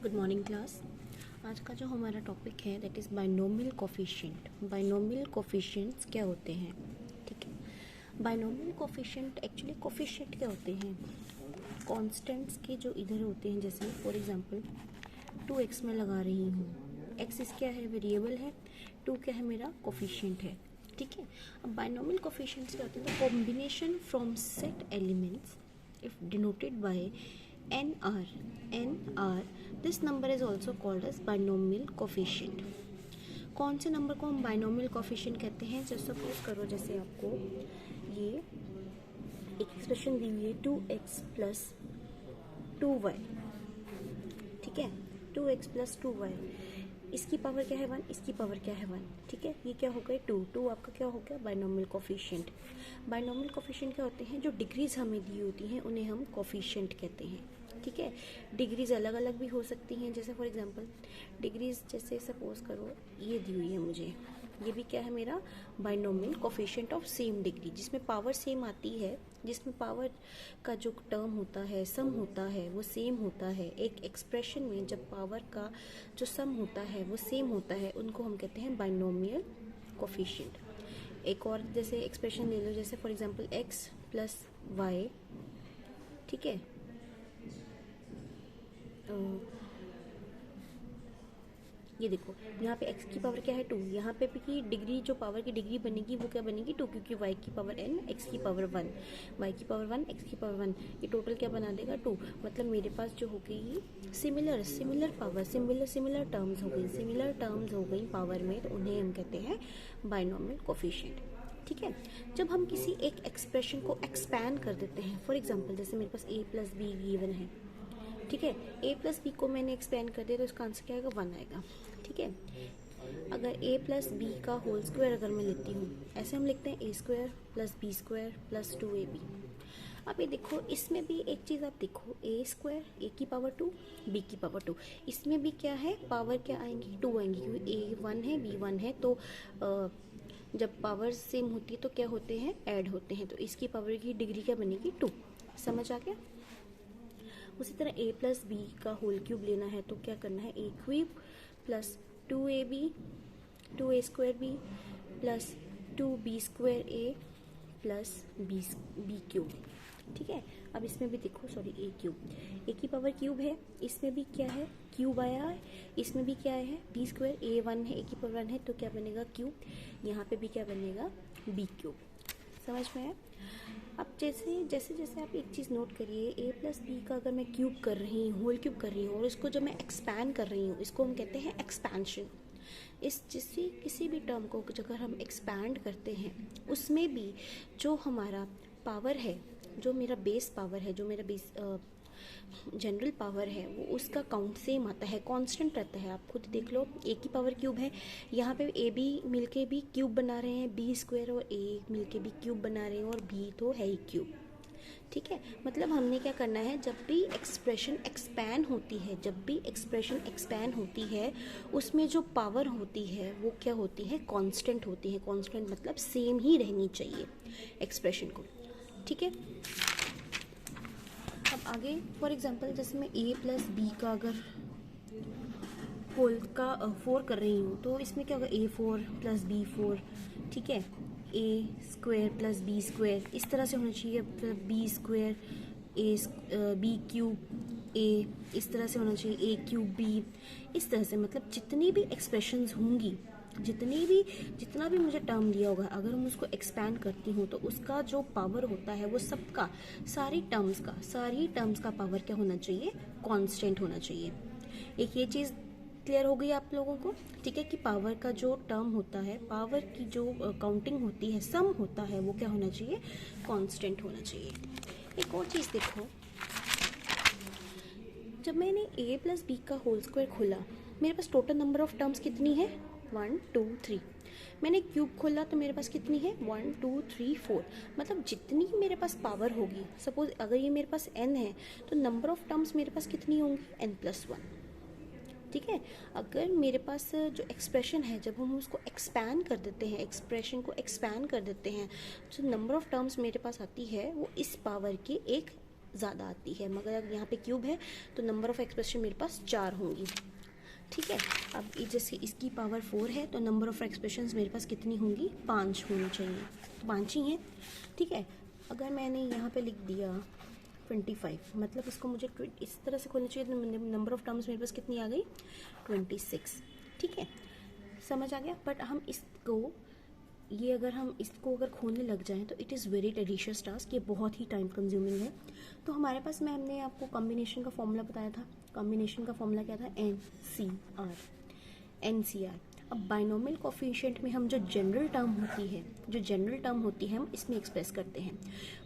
Good morning class. आज का जो हमारा टॉपिक है that is binomial coefficient. Binomial coefficients क्या होते हैं? ठीक है, बाइनोमियल कोफिशिएंट एक्चुअली कोफिशिएंट क्या होते हैं? कांस्टेंट्स के जो इधर होते हैं, जैसे फॉर एग्जांपल 2x में लगा रही हूँ, x इस क्या है, वेरिएबल है, 2 क्या है, मेरा कोफिशिएंट है। ठीक है, अब बाइनोमियल कोफिशिएंट्स क्या होते हैं? The combination from set elements if denoted by NR, this number is also called as binomial coefficient। कौन से नंबर को हम बाइनोमियल कोफिशिएंट कहते हैं? जैसे सपोज करो, जैसे आपको ये एक एक्सप्रेशन दी हुई है 2x प्लस 2y। ठीक है, 2x प्लस 2y, इसकी पावर क्या है 1, इसकी पावर क्या है 1। ठीक है, ये क्या हो गया 2 आपका क्या हो गया बाइनोमियल कोफिशिएंट। बाइनोमियल कोफिशिएंट क्या होते हैं? जो डिग्रीज हमें दी होती हैं उन्हें हम कोफिशिएंट कहते हैं। ठीक है, डिग्रीज अलग अलग भी हो सकती हैं। जैसे फॉर एग्जांपल डिग्रीज, जैसे सपोज करो ये दी हुई है मुझे, ये भी क्या है मेरा binomial coefficient of same degree, जिसमें पावर सेम आती है, जिसमें पावर का जो टर्म होता है, सम होता है, वो सेम होता है। एक एक्सप्रेशन में जब पावर का जो सम होता है वो सेम होता है, उनको हम कहते हैं बाइनोमियल कोफिशिएंट। एक और जैसे एक्सप्रेशन ले लो, जैसे for example x plus Y. ठीक है, ये देखो यहाँ पे x की पावर क्या है 2, यहाँ पे भी की डिग्री, जो पावर की डिग्री बनेगी वो क्या बनेगी 2, क्योंकि y की पावर n, x की पावर 1, y की पावर 1, x की पावर 1, ये टोटल क्या बना देगा 2। मतलब मेरे पास जो हो गई सिमिलर पावर, सिमिलर टर्म्स हो गई पावर में, तो उन्हें हम कहते हैं बाइनोमियल कोफिशिएंट। ठीक है, जब हम किसी एक एक्सप्रेशन को एक्सपैंड कर देते हैं, फॉर एग्जाम्पल जैसे मेरे पास a प्लस बी गिवन है। ठीक है, a प्लस बी को मैंने एक्सपेंड कर दिया तो इसका आंसर क्या आएगा 1 आएगा। ठीक है, अगर a प्लस बी का होल स्क्वायर अगर मैं लेती हूँ, ऐसे हम लिखते हैं a square plus B square plus 2ab। अब ये देखो, इसमें भी एक चीज़ आप देखो, a स्क्वायर a की पावर 2, b की पावर 2, इसमें भी क्या है पावर क्या आएंगी 2 आएंगी, क्योंकि a 1 है b 1 है, तो जब पावर सेम होती है तो क्या होते हैं ऐड होते हैं, तो इसकी पावर की डिग्री क्या बनेगी 2। समझ आ गया? उसी तरह a प्लस बी का होल क्यूब लेना है तो क्या करना है, a cube plus 2ab 2a square B plus 2b square a plus B cube. ठीक है, अब इसमें भी देखो, सॉरी a क्यूब, a की पावर क्यूब है, इसमें भी क्या है क्यूब आया है, इसमें भी क्या है b स्क्वायर, a 1 है, a की पावर 1 है, तो क्या बनेगा क्यूब, यहाँ पे भी क्या बनेगा b क्यूब। समझ में आया? अब जैसे आप एक चीज़ नोट करिए, a प्लस बी का अगर मैं क्यूब कर रही हूँ, होल क्यूब कर रही हूँ, और इसको जब मैं एक्सपैंड कर रही हूँ, इसको हम कहते हैं एक्सपेंशन। किसी भी टर्म को अगर हम एक्सपैंड करते हैं, उसमें भी जो हमारा पावर है, जो मेरा बेस पावर है, जो मेरा बेस जनरल पावर है, वो उसका काउंट सेम आता है, कांस्टेंट रहता है। आप खुद देख लो, a की पावर क्यूब है, यहाँ पे a b मिलके भी क्यूब बना रहे हैं, b स्क्वायर और a मिलके भी क्यूब बना रहे हैं, और b तो है ही क्यूब। ठीक है, मतलब हमने क्या करना है, जब भी एक्सप्रेशन एक्सपैंड होती है उसमें जो पावर होती है वो क्या होती है, कांस्टेंट होती है। कांस्टेंट मतलब सेम ही रहनी चाहिए एक्सप्रेशन को। ठीक है, अब आगे फॉर एग्जांपल जैसे मैं a प्लस बी का अगर होल का 4 कर रही हूँ, तो इसमें क्या होगा a4 प्लस b4। ठीक है, a square plus b square इस तरह से होना चाहिए, b square b cube a इस तरह से होना चाहिए, a क्यूब b इस तरह से। मतलब जितनी भी एक्सप्रेशंस होंगी, जितना भी मुझे टर्म दिया होगा, अगर हम उसको एक्सपैंड करती हूँ तो उसका जो पावर होता है वो सबका, सारी टर्म्स का पावर क्या होना चाहिए, कांस्टेंट होना चाहिए। एक ये चीज़ क्लियर हो गई आप लोगों को? ठीक है, कि पावर का जो टर्म होता है, पावर की जो काउंटिंग होती है, सम होता है, वो क्या होना चाहिए, कांस्टेंट होना चाहिए। एक और चीज़ देखो, जब मैंने a प्लस बी का होल स्क्वायर खोला, मेरे पास टोटल नंबर ऑफ टर्म्स कितनी है 1 2 3। मैंने क्यूब खोला तो मेरे पास कितनी है 1 2 3 4। मतलब जितनी मेरे पास पावर होगी, सपोज अगर ये मेरे पास n है तो नंबर ऑफ टर्म्स मेरे पास कितनी होंगी n प्लस 1। ठीक है, अगर मेरे पास जो एक्सप्रेशन है, जब हम उसको एक्सपैंड कर देते हैं, एक्सप्रेशन को एक्सपैंड कर देते हैं, जो नंबर ऑफ टर्म्स मेरे पास आती है वो इस पावर की एक ज़्यादा आती है, मगर अगर यहाँ पे क्यूब है तो नंबर ऑफ़ एक्सप्रेशन मेरे पास 4 होंगी। ठीक है, अब जैसे इसकी पावर 4 है तो नंबर ऑफ़ एक्सप्रेशंस मेरे पास कितनी होंगी, 5 होनी चाहिए, तो 5 ही हैं। ठीक है, अगर मैंने यहाँ पे लिख दिया 25, मतलब इसको मुझे इस तरह से खोलना चाहिए, तो नंबर ऑफ़ टर्म्स मेरे पास कितनी आ गई, 26। ठीक है, समझ आ गया। बट हम इसको अगर इसको खोलने लग जाएं तो इट इज़ वेरी टेडिशियस टास्क, ये बहुत ही टाइम कंज्यूमिंग है। तो हमारे पास में हमने आपको कॉम्बिनेशन का फॉर्मूला बताया था। कॉम्बिनेशन का फॉर्मूला क्या था, NCR। अब बाइनोमियल कोफिशिएंट में हम जो जनरल टर्म होती है हम इसमें एक्सप्रेस करते हैं।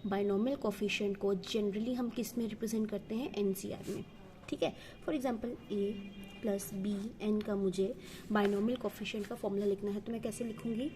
बाइनोमियल कोफिशिएंट को जनरली हम किस में रिप्रेजेंट करते हैं, NCR में। ठीक है, for example A + B n का मुझे बाइनोमियल कोफिशिएंट का फॉर्मूला लिखना है, तो मैं कैसे लिखूंगी,